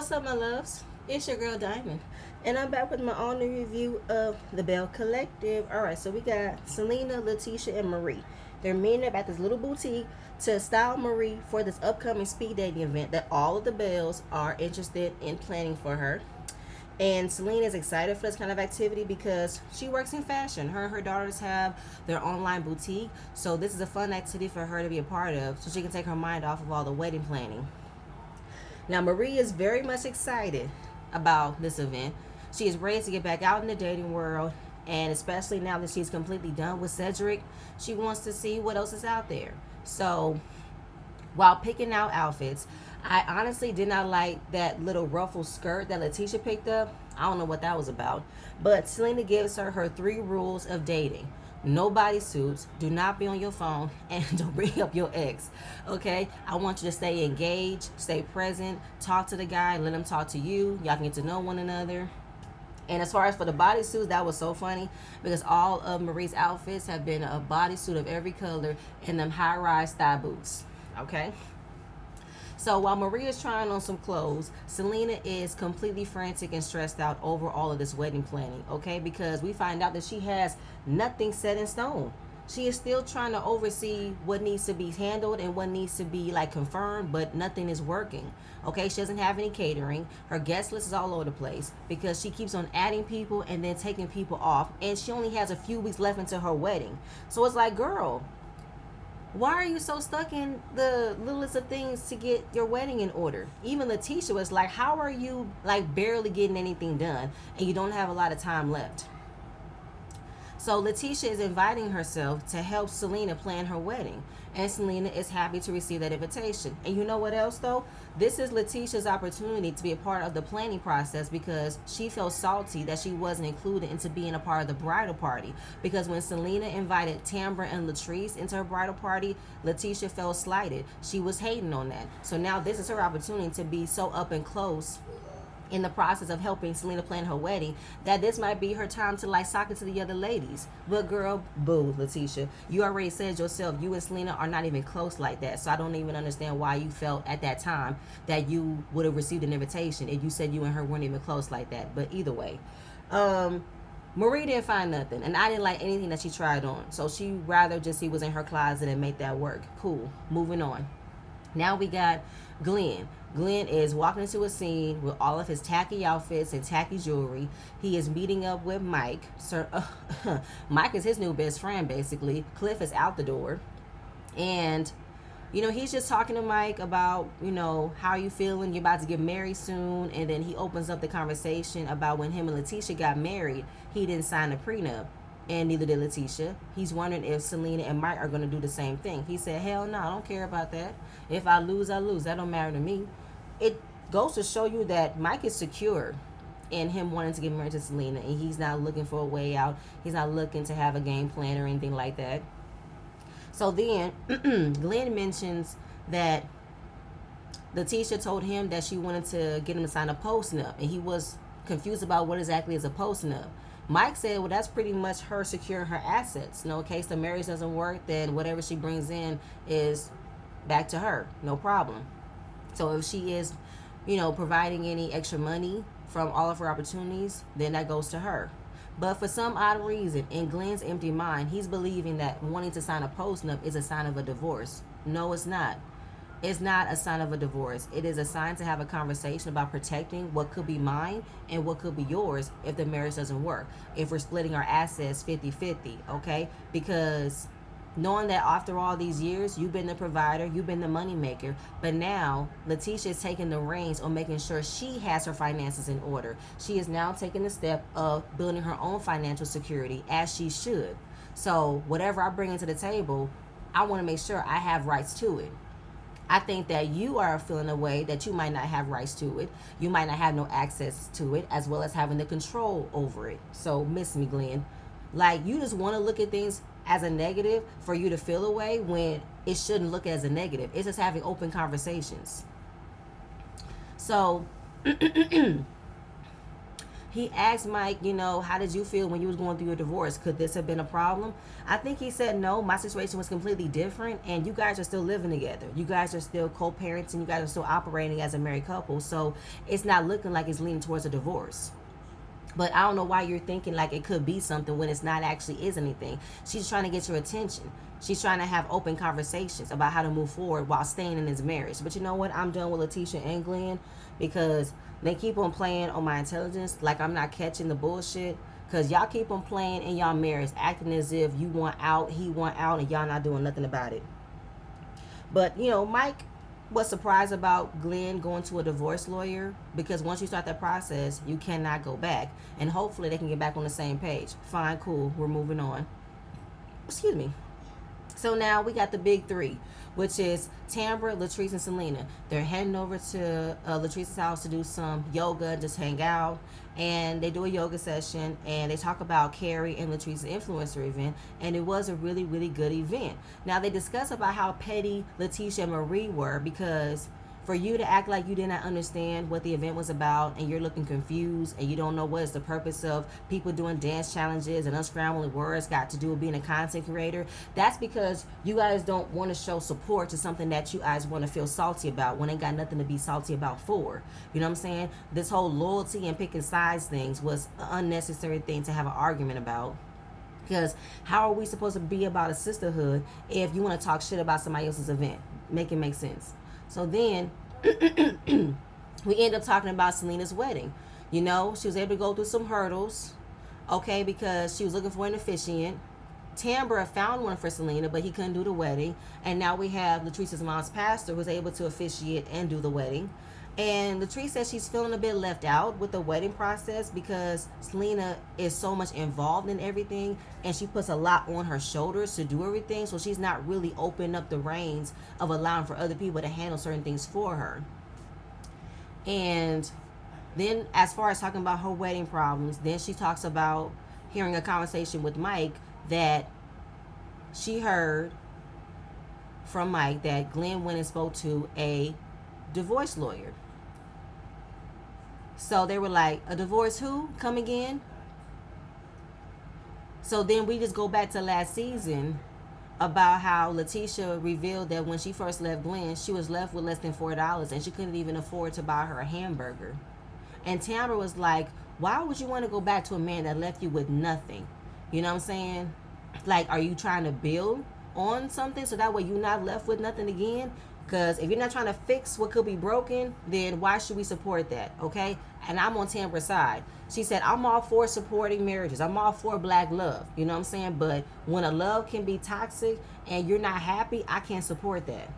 What's up, my loves? It's your girl Diamond, and I'm back with my all new review of the Belle Collective. Alright, so we got Selena, Lateshia, and Marie. They're meeting up at this little boutique to style Marie for this upcoming speed dating event that all of the Belles are interested in planning for her. And Selena is excited for this kind of activity because she works in fashion. Her and her daughters have their online boutique, so this is a fun activity for her to be a part of so she can take her mind off of all the wedding planning. Now, Marie is very much excited about this event. She is ready to get back out in the dating world, and especially now that she's completely done with Cedric, she wants to see what else is out there. So, while picking out outfits, I honestly did not like that little ruffled skirt that Lateshia picked up. I don't know what that was about. But Selena gives her three rules of dating. No bodysuits, do not be on your phone, and don't bring up your ex. Okay? I want you to stay engaged, stay present, talk to the guy, let him talk to you. Y'all can get to know one another. And as far as for the bodysuits, that was so funny because all of Marie's outfits have been a bodysuit of every color and them high-rise thigh boots. Okay? So while Maria is trying on some clothes, Selena is completely frantic and stressed out over all of this wedding planning, okay? Because we find out that she has nothing set in stone. She is still trying to oversee what needs to be handled and what needs to be like confirmed, but nothing is working. Okay, she doesn't have any catering. Her guest list is all over the place because she keeps on adding people and then taking people off, and she only has a few weeks left into her wedding. So it's like, girl, why are you so stuck in the littlest of things to get your wedding in order? Even Lateshia was like, how are you like barely getting anything done and you don't have a lot of time left? So Lateshia is inviting herself to help Selena plan her wedding. And Selena is happy to receive that invitation. And you know what else though? This is Letitia's opportunity to be a part of the planning process because she felt salty that she wasn't included into being a part of the bridal party. Because when Selena invited Tambra and Latrice into her bridal party, Lateshia felt slighted. She was hating on that. So now this is her opportunity to be so up and close in the process of helping Selena plan her wedding that this might be her time to like sock it to the other ladies. But girl, boo, Lateshia. You already said yourself you and Selena are not even close like that. So I don't even understand why you felt at that time that you would have received an invitation if you said you and her weren't even close like that. But either way, Marie didn't find nothing, and I didn't like anything that she tried on. So she rather just see what's in her closet and make that work. Cool. Moving on. Now we got Glenn. Glenn is walking into a scene with all of his tacky outfits and tacky jewelry. He is meeting up with Mike. Mike is his new best friend, basically. Cliff is out the door. And, he's just talking to Mike about, how you feeling? You're about to get married soon. And then he opens up the conversation about when him and Lateshia got married, he didn't sign a prenup. And neither did Lateshia. He's wondering if Selena and Mike are going to do the same thing. He said, hell no, I don't care about that. If I lose, I lose. That don't matter to me. It goes to show you that Mike is secure in him wanting to get married to Selena, and he's not looking for a way out. He's not looking to have a game plan or anything like that. So then Glenn mentions that Lateshia told him that she wanted to get him to sign a post-nup, and he was confused about what exactly is a post-nup. Mike said, well, that's pretty much her securing her assets. In case the marriage doesn't work, then whatever she brings in is back to her. No problem. So if she is, providing any extra money from all of her opportunities, then that goes to her. But for some odd reason, in Glenn's empty mind, he's believing that wanting to sign a post-nup is a sign of a divorce. No, it's not. It's not a sign of a divorce. It is a sign to have a conversation about protecting what could be mine and what could be yours if the marriage doesn't work. If we're splitting our assets 50-50, okay? Because knowing that after all these years, you've been the provider, you've been the money maker, but now Lateshia is taking the reins on making sure she has her finances in order. She is now taking the step of building her own financial security as she should. So whatever I bring into the table, I want to make sure I have rights to it. I think that you are feeling a way that you might not have rights to it. You might not have no access to it, as well as having the control over it. So miss me, Glenn. Like, you just want to look at things as a negative for you to feel away when it shouldn't look as a negative. It's just having open conversations. So he asked Mike, how did you feel when you was going through your divorce? Could this have been a problem? I think he said no. My situation was completely different, and you guys are still living together. You guys are still co-parents, and you guys are still operating as a married couple. So it's not looking like it's leaning towards a divorce. But I don't know why you're thinking like it could be something when it's not actually is anything. She's trying to get your attention. She's trying to have open conversations about how to move forward while staying in his marriage. But you know what? I'm done with Lateshia and Glenn because they keep on playing on my intelligence like I'm not catching the bullshit. Because y'all keep on playing in y'all marriage, acting as if you want out, he want out, and y'all not doing nothing about it. But, Mike was surprised about Glenn going to a divorce lawyer because once you start that process, you cannot go back. And hopefully they can get back on the same page. Fine, cool, we're moving on. Excuse me. So now we got the big three, which is Tambra, Latrice, and Selena. They're heading over to Latrice's house to do some yoga, just hang out. And they do a yoga session, and they talk about Carrie and Latrice's influencer event. And it was a really, really good event. Now, they discuss about how petty Lateshia and Marie were because for you to act like you did not understand what the event was about and you're looking confused and you don't know what is the purpose of people doing dance challenges and unscrambling words got to do with being a content creator, that's because you guys don't want to show support to something that you guys want to feel salty about when ain't got nothing to be salty about for. You know what I'm saying? This whole loyalty and picking sides things was an unnecessary thing to have an argument about. Because how are we supposed to be about a sisterhood if you want to talk shit about somebody else's event? Make it make sense. So then we end up talking about Selena's wedding. She was able to go through some hurdles, okay, because she was looking for an officiant. Tambra found one for Selena, but he couldn't do the wedding. And now we have Latrice's mom's pastor who's able to officiate and do the wedding. And Latrice says she's feeling a bit left out with the wedding process because Selena is so much involved in everything and she puts a lot on her shoulders to do everything. So she's not really opening up the reins of allowing for other people to handle certain things for her. And then as far as talking about her wedding problems, then she talks about hearing a conversation with Mike that she heard from Mike that Glenn went and spoke to a divorce lawyer. So they were like, a divorce who? Come again? So then we just go back to last season about how Lateshia revealed that when she first left Glenn, she was left with less than $4 and she couldn't even afford to buy her a hamburger. And Tamara was like, why would you want to go back to a man that left you with nothing? You know what I'm saying? Like, are you trying to build on something so that way you're not left with nothing again? Because if you're not trying to fix what could be broken, then why should we support that? Okay? And I'm on Tambra's side. She said, I'm all for supporting marriages. I'm all for black love. You know what I'm saying? But when a love can be toxic and you're not happy, I can't support that.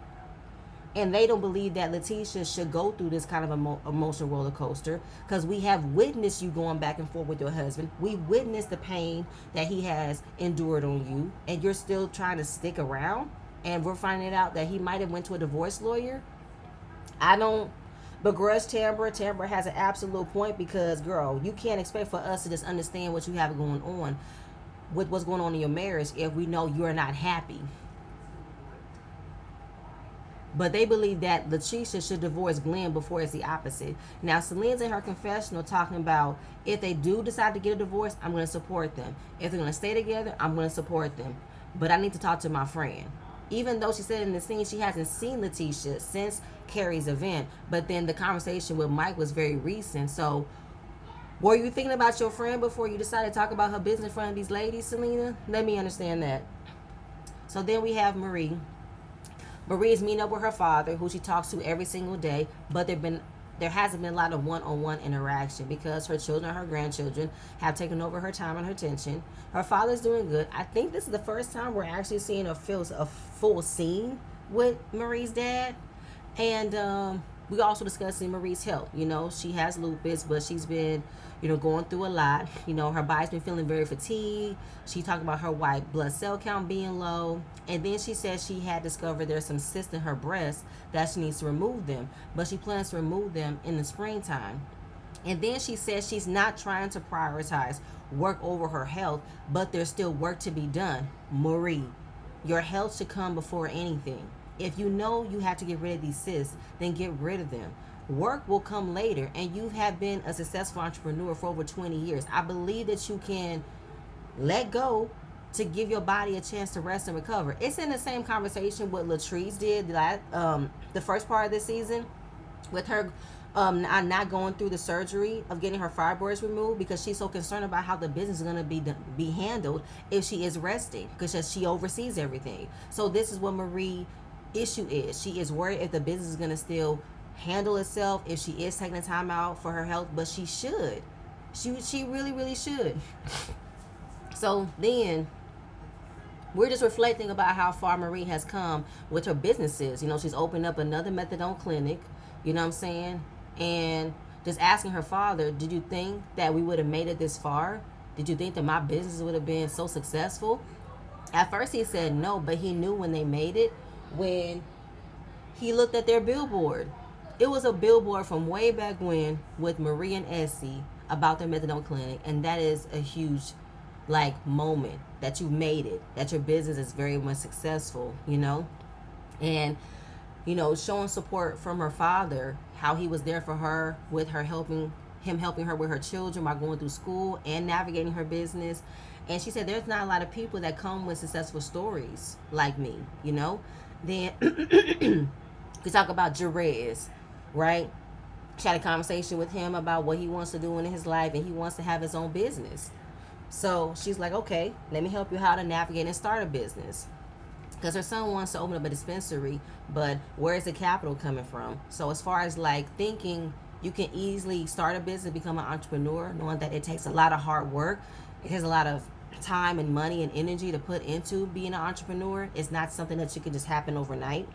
And they don't believe that Lateshia should go through this kind of emotional roller coaster because we have witnessed you going back and forth with your husband. We witnessed the pain that he has endured on you, and you're still trying to stick around. And we're finding out that he might have went to a divorce lawyer. I don't begrudge Tambra. Tambra has an absolute point because, girl, you can't expect for us to just understand what you have going on with what's going on in your marriage if we know you're not happy. But they believe that Lateshia should divorce Glenn before it's the opposite. Now, Selena's in her confessional talking about if they do decide to get a divorce, I'm going to support them. If they're going to stay together, I'm going to support them. But I need to talk to my friend. Even though she said in the scene she hasn't seen Lateshia since Carrie's event, but then the conversation with Mike was very recent. So, were you thinking about your friend before you decided to talk about her business in front of these ladies, Selena? Let me understand that. So then we have Marie. Marie is meeting up with her father, who she talks to every single day, but there hasn't been a lot of one-on-one interaction because her children, her grandchildren, have taken over her time and her attention. Her father's doing good. I think this is the first time we're actually seeing a full scene with Marie's dad. And we also discussing Marie's health. She has lupus, but she's been, going through a lot. Her body's been feeling very fatigued. She talked about her white blood cell count being low. And then she said she had discovered there's some cysts in her breast that she needs to remove them. But she plans to remove them in the springtime. And then she says she's not trying to prioritize work over her health, but there's still work to be done. Marie, your health should come before anything. If you know you have to get rid of these cysts, then get rid of them. Work will come later, and you have been a successful entrepreneur for over 20 years. I believe that you can let go to give your body a chance to rest and recover. It's in the same conversation what Latrice did the first part of this season with her not going through the surgery of getting her fibroids removed because she's so concerned about how the business is going to be handled if she is resting because she oversees everything. So this is what Marie issue is. She is worried if the business is going to still handle itself if she is taking time out for her health, but she should. She really really should. So then we're just reflecting about how far Marie has come with her businesses. She's opened up another methadone clinic, you know what I'm saying? And just asking her father, did you think that we would have made it this far? Did you think that my business would have been so successful? At first he said no, but he knew when they made it when he looked at their billboard. It was a billboard from way back when with Marie and Essie about their methadone clinic, and that is a huge moment that you made it, that your business is very much successful, and showing support from her father, how he was there for her with her helping her with her children while going through school and navigating her business. And she said there's not a lot of people that come with successful stories like me. Then we talk about Jerez, right? She had a conversation with him about what he wants to do in his life, and he wants to have his own business. So she's like, okay, let me help you how to navigate and start a business. Because her son wants to open up a dispensary, but where is the capital coming from? So as far as thinking you can easily start a business, become an entrepreneur, knowing that it takes a lot of hard work, it has a lot of time and money and energy to put into being an entrepreneur. It's not something that you can just happen overnight.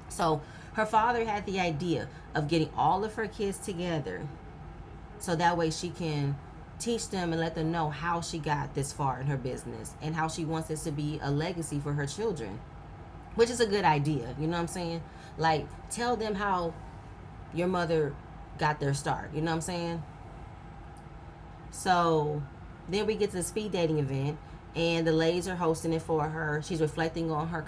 So her father had the idea of getting all of her kids together so that way she can teach them and let them know how she got this far in her business and how she wants this to be a legacy for her children, which is a good idea. You know what I'm saying? Tell them how your mother got their start. You know what I'm saying? So then we get to the speed dating event, and the ladies are hosting it for her. She's reflecting on her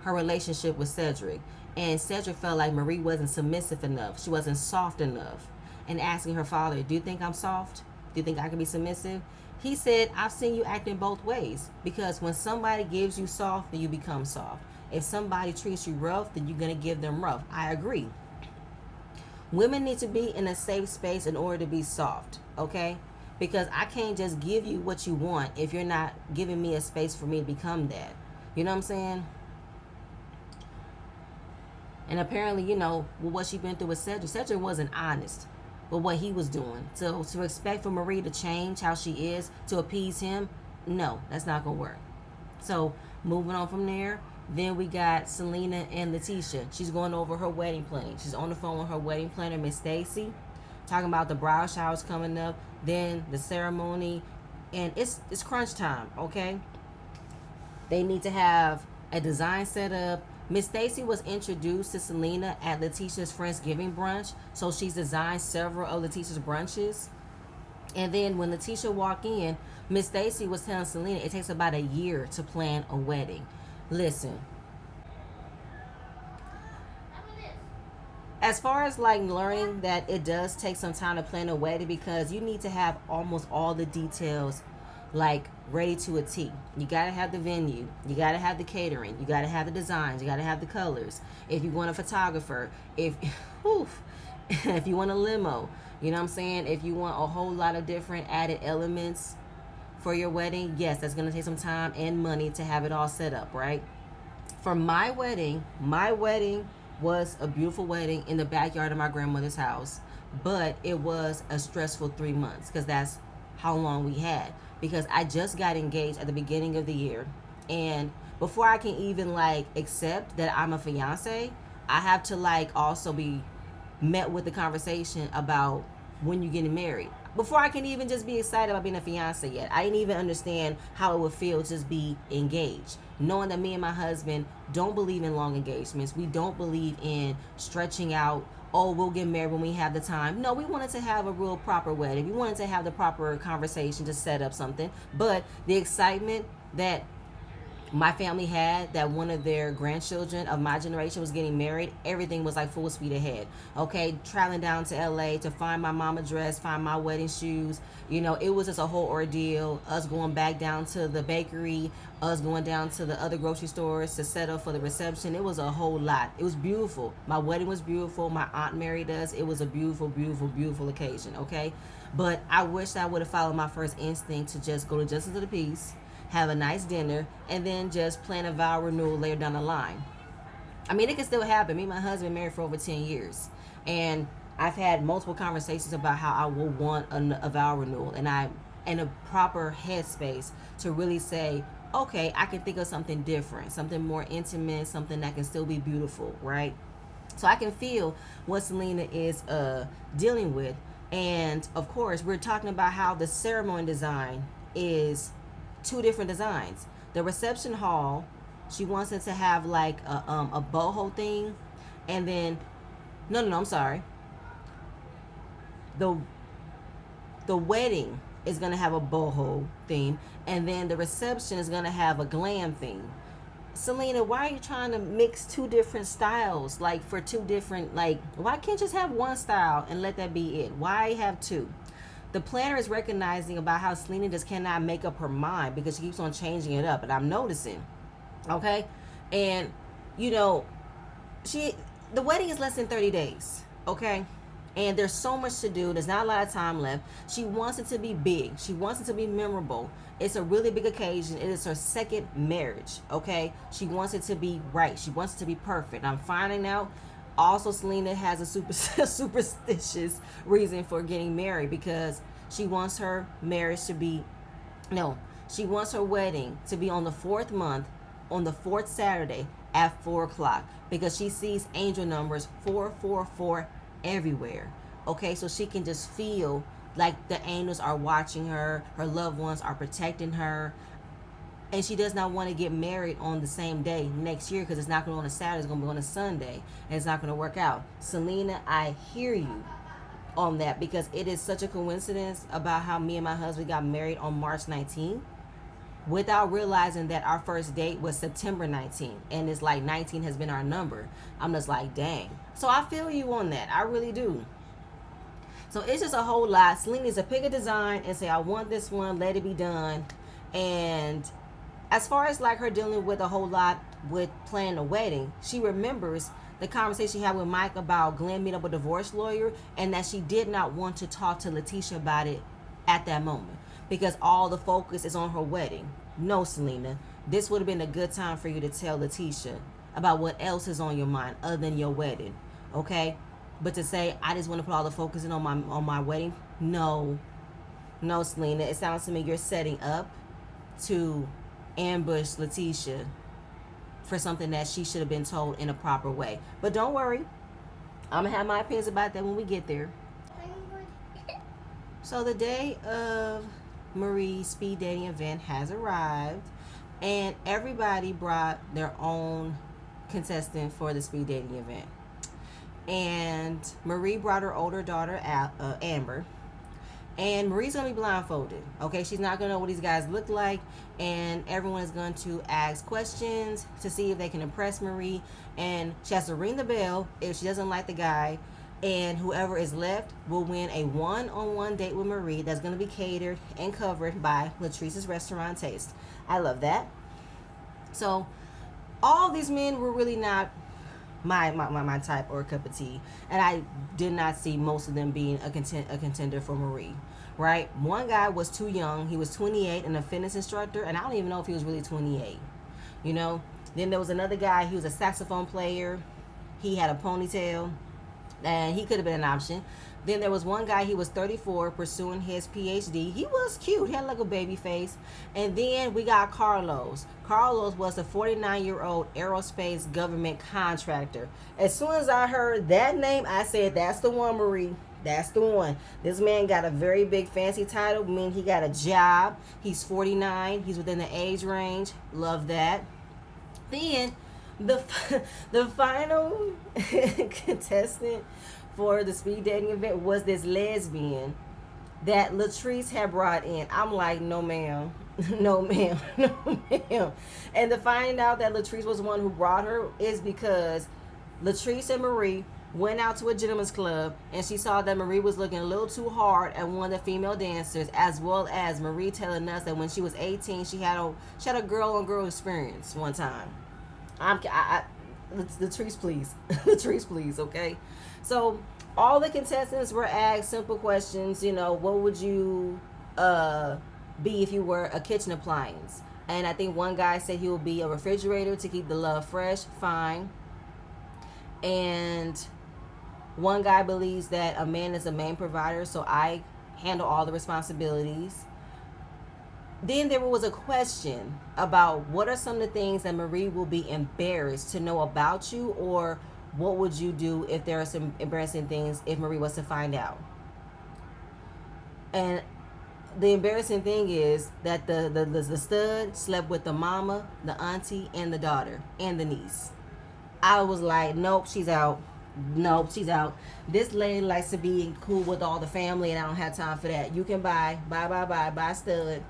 her relationship with Cedric. And Cedric felt like Marie wasn't submissive enough. She wasn't soft enough. And asking her father, do you think I'm soft? Do you think I can be submissive? He said, I've seen you acting both ways. Because when somebody gives you soft, then you become soft. If somebody treats you rough, then you're going to give them rough. I agree. Women need to be in a safe space in order to be soft, okay? Because I can't just give you what you want if you're not giving me a space for me to become that. You know what I'm saying? And apparently, what she been through with Cedric wasn't honest with what he was doing. So to expect for Marie to change how she is to appease him, no, that's not going to work. So moving on from there, then we got Selena and Lateshia. She's going over her wedding planning. She's on the phone with her wedding planner, Miss Stacy, talking about the bridal showers coming up, then the ceremony, and it's crunch time, okay? They need to have a design set up. Miss Stacy was introduced to Selena at Letitia's Friendsgiving brunch, so she's designed several of Letitia's brunches. And then when Lateshia walked in, Miss Stacy was telling Selena it takes about a year to plan a wedding. Listen, as far as learning that it does take some time to plan a wedding because you need to have almost all the details ready to a T. You gotta have the venue, you gotta have the catering, you gotta have the designs, you gotta have the colors. If you want a photographer, if you want a limo, you know what I'm saying? If you want a whole lot of different added elements for your wedding, yes, that's gonna take some time and money to have it all set up, right? For my wedding was a beautiful wedding in the backyard of my grandmother's house, but it was a stressful 3 months because that's how long we had. Because I just got engaged at the beginning of the year, and before I can even accept that I'm a fiance, I have to also be met with the conversation about when you're getting married. Before I can even just be excited about being a fiance yet, I didn't even understand how it would feel to just be engaged, knowing that me and my husband don't believe in long engagements. We don't believe in stretching out, oh, we'll get married when we have the time. No, we wanted to have a real proper wedding. We wanted to have the proper conversation to set up something. But the excitement that my family had that one of their grandchildren of my generation was getting married, everything was like full speed ahead. Okay, traveling down to LA to find my mama dress, find my wedding shoes. It was just a whole ordeal. Us going back down to the bakery, us going down to the other grocery stores to set up for the reception. It was a whole lot. It was beautiful. My wedding was beautiful. My aunt married us. It was a beautiful, beautiful, beautiful occasion. Okay, but I wish I would have followed my first instinct to just go to Justice of the Peace, have a nice dinner, and then just plan a vow renewal later down the line. I mean, it can still happen. Me and my husband been married for over 10 years. And I've had multiple conversations about how I will want a vow renewal. And I'm in a proper headspace to really say, okay, I can think of something different, something more intimate, something that can still be beautiful, right? So I can feel what Selena is dealing with. And of course, we're talking about how the ceremony design is two different designs. The reception hall, she wants it to have like a boho thing, and then no, I'm sorry. The the wedding is gonna have a boho theme, and then the reception is gonna have a glam theme. Selena, why are you trying to mix two different styles? Like for two different, like, why can't you just have one style and let that be it? Why have two? The planner is recognizing about how Selena just cannot make up her mind because she keeps on changing it up, and I'm noticing. Okay, and you know, she the wedding is less than 30 days. Okay, and there's so much to do. There's not a lot of time left. She wants it to be big. She wants it to be memorable. It's a really big occasion. It is her second marriage. Okay, she wants it to be right. She wants it to be perfect. I'm finding out also Selena has a superstitious reason for getting married because she wants her marriage to be no, she wants her wedding to be on the fourth month, on the fourth Saturday at 4 o'clock because she sees angel numbers 444 everywhere. Okay, so she can just feel like the angels are watching her loved ones are protecting her, and she does not want to get married on the same day next year because it's not going to be on a Saturday, it's going to be on a Sunday, and it's not going to work out. Selena, I hear you on that because it is such a coincidence about how me and my husband got married on March 19th without realizing that our first date was September 19th, and it's like 19 has been our number. I'm just like, dang. So I feel you on that. I really do. So it's just a whole lot. Selena needs to pick a design and say, I want this one, let it be done. And as far as like her dealing with a whole lot with planning a wedding, she remembers the conversation she had with Mike about Glenn meeting up with a divorce lawyer, and that she did not want to talk to Lateshia about it at that moment because all the focus is on her wedding. No, Selena, this would have been a good time for you to tell Lateshia about what else is on your mind other than your wedding, okay? But to say I just want to put all the focus in on my wedding, no, no, Selena. It sounds to me you're setting up to ambush Lateshia for something that she should have been told in a proper way. But don't worry, I'm gonna have my opinions about that when we get there. So the day of Marie's speed dating event has arrived, and everybody brought their own contestant for the speed dating event. And Marie brought her older daughter, Amber. And Marie's gonna be blindfolded. Okay, she's not gonna know what these guys look like, and everyone is going to ask questions to see if they can impress Marie. And she has to ring the bell if she doesn't like the guy, and whoever is left will win a one-on-one date with Marie that's gonna be catered and covered by Latrice's Restaurant Taste. I love that. So all these men were really not my type or cup of tea, and I did not see most of them being a contender for Marie. Right? One guy was too young. He was 28 and a fitness instructor, and I don't even know if he was really 28. You know. Then there was another guy. He was a saxophone player. He had a ponytail, and he could have been an option. Then there was one guy, he was 34, pursuing his PhD. He was cute, he had like a baby face. And then we got Carlos. Carlos was a 49-year-old aerospace government contractor. As soon as I heard that name, I said, that's the one, Marie. That's the one. This man got a very big fancy title, meaning he got a job. He's 49. He's within the age range. Love that. Then the final contestant for the speed dating event was this lesbian that Latrice had brought in. I'm like, no, ma'am. No, ma'am. No, ma'am. And to find out that Latrice was the one who brought her is because Latrice and Marie went out to a gentleman's club and she saw that Marie was looking a little too hard at one of the female dancers, as well as Marie telling us that when she was 18, she had a girl on girl experience one time. Latrice, please. Latrice, please, okay? So all the contestants were asked simple questions. What would you be if you were a kitchen appliance? And I think one guy said he would be a refrigerator to keep the love fresh. Fine. And one guy believes that a man is a main provider, so I handle all the responsibilities. Then there was a question about what are some of the things that Marie will be embarrassed to know about you, or what would you do if there are some embarrassing things if Marie was to find out. And the embarrassing thing is that the stud slept with the mama, the auntie, and the daughter, and the niece. I was like, nope, she's out. Nope, she's out. This lady likes to be cool with all the family, and I don't have time for that. You can buy stud.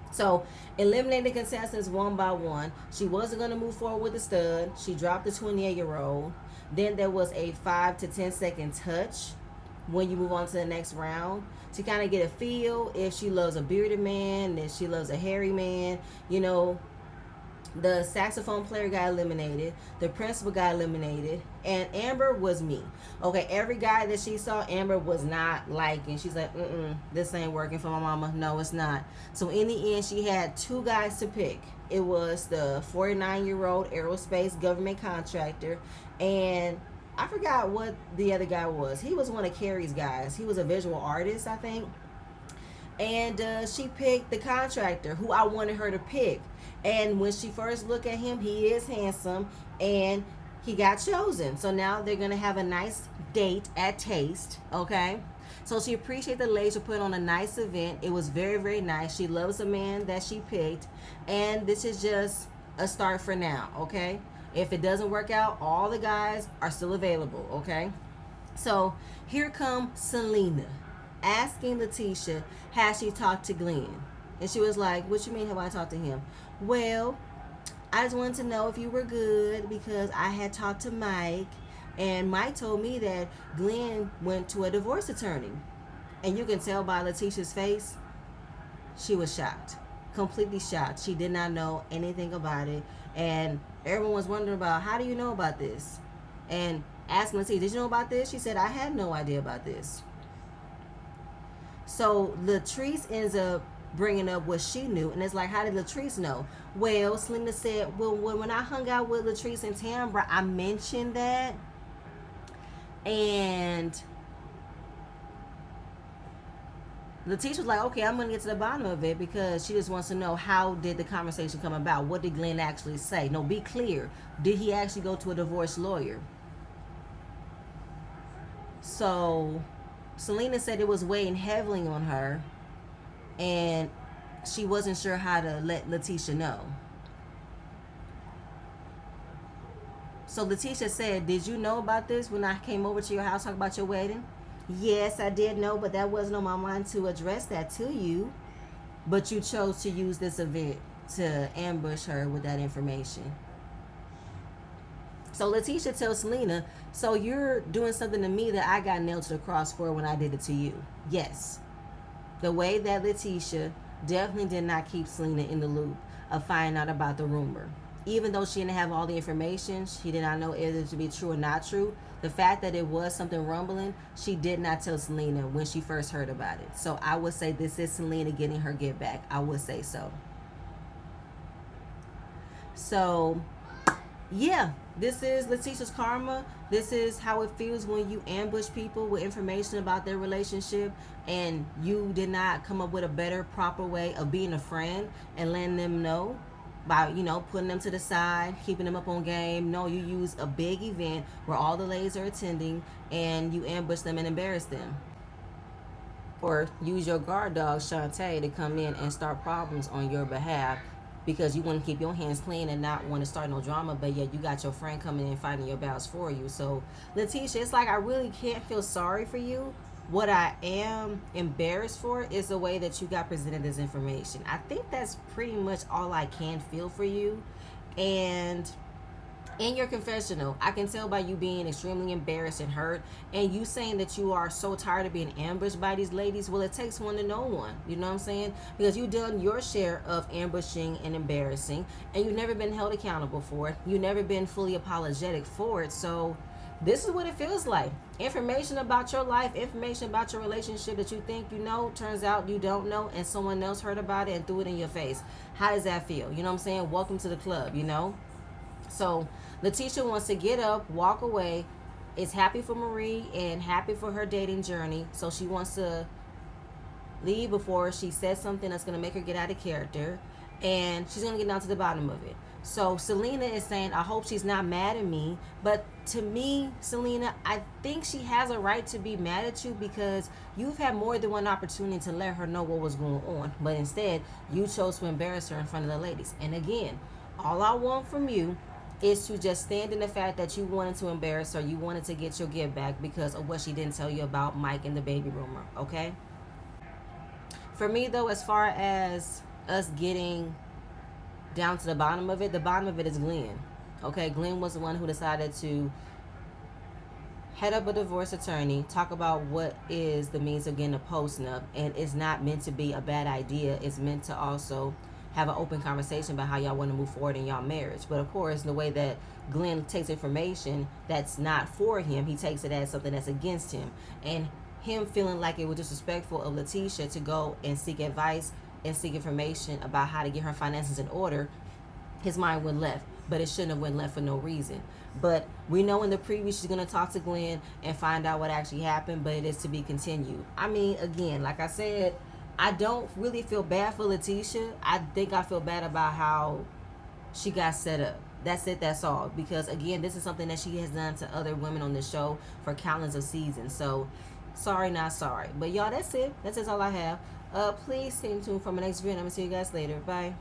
So, eliminating contestants one by one. She wasn't going to move forward with the stud. She dropped the 28-year-old. Then there was a 5 to 10 second touch when you move on to the next round to kind of get a feel if she loves a bearded man, if she loves a hairy man. The saxophone player got eliminated, the principal got eliminated, and Amber was me. Okay, every guy that she saw, Amber was not liking. She's like, this ain't working for my mama. No, it's not. So in the end, she had two guys to pick. It was the 49-year-old aerospace government contractor, and I forgot what the other guy was. He was one of Carrie's guys. He was a visual artist, I think. And she picked the contractor who I wanted her to pick. And when she first looked at him, he is handsome, and he got chosen. So now they're going to have a nice date at Taste, okay? So she appreciated the ladies for putting on a nice event. It was very, very nice. She loves the man that she picked, and this is just a start for now, okay? If it doesn't work out, all the guys are still available, okay? So here comes Selena asking Lateshia, has she talked to Glenn? And she was like, what you mean have I talked to him? Well, I just wanted to know if you were good because I had talked to Mike, and Mike told me that Glenn went to a divorce attorney. And you can tell by Letitia's face, she was shocked. Completely shocked. She did not know anything about it. And everyone was wondering about, how do you know about this? And asking Letitia, did you know about this? She said, I had no idea about this. So Latrice ends up bringing up what she knew, and it's like, how did Latrice know? Well, Selena said, well, when I hung out with Latrice and Tambra, I mentioned that, and Latrice was like, okay, I'm going to get to the bottom of it, because she just wants to know, how did the conversation come about? What did Glenn actually say? No, be clear. Did he actually go to a divorce lawyer? So Selena said it was weighing heavily on her, and she wasn't sure how to let Lateshia know. So Lateshia said, did you know about this when I came over to your house talk about your wedding? Yes, I did know, but that wasn't on my mind to address that to you. But you chose to use this event to ambush her with that information. So Lateshia tells Selena, so you're doing something to me that I got nailed to the cross for when I did it to you. Yes. The way that Lateshia definitely did not keep Selena in the loop of finding out about the rumor. Even though she didn't have all the information, she did not know either to be true or not true. The fact that it was something rumbling, she did not tell Selena when she first heard about it. So I would say this is Selena getting her get back. I would say so. So, yeah, this is Letitia's karma. This is how it feels when you ambush people with information about their relationship, and you did not come up with a better, proper way of being a friend and letting them know by, putting them to the side, keeping them up on game. No, you use a big event where all the ladies are attending, and you ambush them and embarrass them. Or use your guard dog, Shantae, to come in and start problems on your behalf, because you want to keep your hands clean and not want to start no drama, but yet you got your friend coming in fighting your battles for you. So, Lateshia, it's like I really can't feel sorry for you, What I am embarrassed for is the way that you got presented this information. I think that's pretty much all I can feel for you. And in your confessional, I can tell by you being extremely embarrassed and hurt, and you saying that you are so tired of being ambushed by these ladies. Well, it takes one to know one. You know what I'm saying? Because you've done your share of ambushing and embarrassing, and you've never been held accountable for it. You've never been fully apologetic for it. So, this is what it feels like. Information about your life, information about your relationship that you think you know, turns out you don't know, and someone else heard about it and threw it in your face. How does that feel? You know what I'm saying? Welcome to the club, you know? So Lateshia wants to get up, walk away, is happy for Marie and happy for her dating journey. So she wants to leave before she says something that's going to make her get out of character. And she's going to get down to the bottom of it. So Selena is saying, I hope she's not mad at me. But to me, Selena, I think she has a right to be mad at you because you've had more than one opportunity to let her know what was going on. But instead, you chose to embarrass her in front of the ladies. And again, all I want from you is to just stand in the fact that you wanted to embarrass her. You wanted to get your give back because of what she didn't tell you about Mike and the baby rumor. Okay? For me, though, as far as us getting down to the bottom of it is Glenn. Okay, Glenn was the one who decided to head up a divorce attorney, talk about what is the means of getting a postnup, and it's not meant to be a bad idea. It's meant to also have an open conversation about how y'all want to move forward in y'all marriage. But of course, the way that Glenn takes information that's not for him, he takes it as something that's against him. And him feeling like it was disrespectful of Lateshia to go and seek advice and seek information about how to get her finances in order, his mind went left. But it shouldn't have went left for no reason. But we know in the preview she's going to talk to Glenn and find out what actually happened, but it is to be continued. I mean, again, like I said, I don't really feel bad for Lateshia. I think I feel bad about how she got set up. That's it, that's all. Because again, this is something that she has done to other women on the show for countless of seasons. So sorry, not sorry. But y'all, that's it. That's all I have. Please stay tuned for my next video, and I'm gonna see you guys later. Bye.